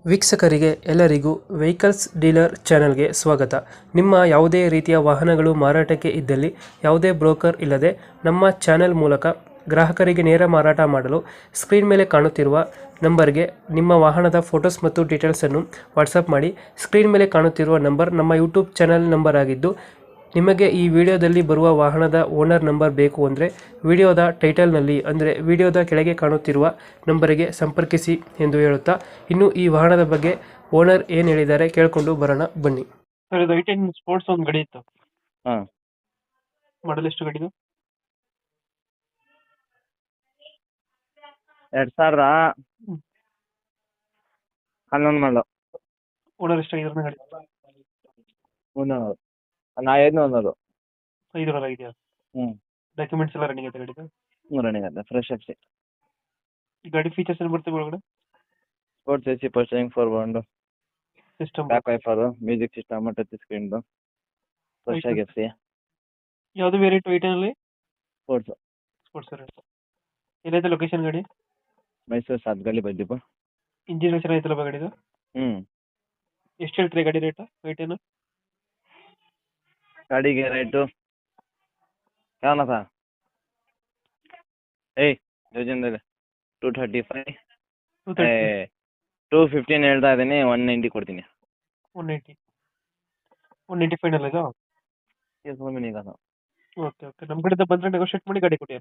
ವೀಕ್ಷಕರಿಗೆ ಎಲ್ಲರಿಗೂ vehicles dealer ಚಾನೆಲ್ಗೆ ಸ್ವಾಗತ. ನಿಮ್ಮ ಯಾವುದೇ ರೀತಿಯ ವಾಹನಗಳು ಮಾರಾಟಕ್ಕೆ ಇದ್ದಲ್ಲಿ ಯಾವುದೇ ಬ್ರೋಕರ್ ಇಲ್ಲದೆ ನಮ್ಮ ಚಾನೆಲ್ ಮೂಲಕ ಗ್ರಾಹಕರಿಗೆ ನೇರ ಮಾರಾಟ ಮಾಡಲು ಸ್ಕ್ರೀನ್ ಮೇಲೆ ಕಾಣುತ್ತಿರುವ ನಂಬರ್ಗೆ ನಿಮ್ಮ ವಾಹನದ ಫೋಟೋಸ್ ಮತ್ತು ಡೀಟೇಲ್ಸನ್ನು ವಾಟ್ಸಪ್ ಮಾಡಿ. ಸ್ಕ್ರೀನ್ ಮೇಲೆ ಕಾಣುತ್ತಿರುವ ನಂಬರ್ ನಮ್ಮ ಯೂಟ್ಯೂಬ್ ಚಾನೆಲ್ ನಂಬರ್ ಆಗಿದ್ದು, ನಿಮಗೆ ಈ ವಿಡಿಯೋದಲ್ಲಿ ಬರುವ ವಾಹನದ ಓನರ್ ನಂಬರ್ ಬೇಕು ಅಂದರೆ ವಿಡಿಯೋದ ಟೈಟಲ್ನಲ್ಲಿ ಅಂದರೆ ವಿಡಿಯೋದ ಕೆಳಗೆ ಕಾಣುತ್ತಿರುವ ನಂಬರಿಗೆ ಸಂಪರ್ಕಿಸಿ ಎಂದು ಹೇಳುತ್ತಾ, ಇನ್ನು ಈ ವಾಹನದ ಬಗ್ಗೆ ಓನರ್ ಏನು ಹೇಳಿದ್ದಾರೆ ಕೇಳಿಕೊಂಡು ಬರೋಣ ಬನ್ನಿ. ಸರ್, ಇದು ಐಟೆನ್ ಸ್ಪೋರ್ಟ್ಸ್ ಒಂದು ಗಾಡಿ ಇತ್ತು, ಹಾ ಮಾಡಲ್ ಎಷ್ಟು ಗಾಡಿದು? 2011 ಮಾಡಲು. ಓನರ್ ಎಷ್ಟಾಗಿದ್ರೆ ಗಾಡಿ? ಐನೂರು 5 ಆಗಿದೆಯಾ? ಡಾಕ್ಯುಮೆಂಟ್ಸ್ ಎಲ್ಲ ರನ್ನಿಂಗ್ ಐತೆ ಗಾಡಿದು? ರನ್ನಿಂಗ್ ಇದೆ, ಫ್ರೆಶ್ ಎಫ್ಸಿ. ಈ ಗಾಡಿ ಫೀಚರ್ಸ್ ಏನು ಬರ್ತವೆ ಒಳಗಡೆ? Sports AC, power steering, 4 system, back wiper, music system, touch screen, fresh ಆಗಿ ಎಫ್ಸಿ. ಯಾವುದು ವೇರಿಯಂಟ್ ಐಟೆನಲ್ಲಿ? ಸ್ಪೋರ್ಟ್ಸ್. Sports variant. ಎಲ್ಲೈತೆ ಲೊಕೇಶನ್ ಗಾಡಿ? ಮೈಸೂರು ಸಾತ್ಗಲ್ಲಿ ಬೈದೀಪ. ಇಂಜಿನ್ ಚೆನ್ನಾಗಿತ್ತಲ್ಲ ಗಾಡಿದು? ಎಷ್ಟು ಹೇಳ್ತೀರಿ ಗಾಡಿ ರೇಟ್ ಐಟೆನ್? ಗಾಡಿಗೆ ರೇಟು ಯಾವನ ಸರ್? ಯೋಜನೆ 235, 215 ಹೇಳ್ತಾ ಇದ್ದೀನಿ. 190 ಕೊಡ್ತೀನಿ. 190 ಫೈನಲ್ ಇದು? ಈಗ ಓಕೆ ಓಕೆ, ನಮ್ಮ ಕಡೆಯಿಂದ ಬಂದರೆ ನೆಗೋಷಿಯೇಟ್ ಮಾಡಿ ಗಾಡಿ ಕೊಡಿ.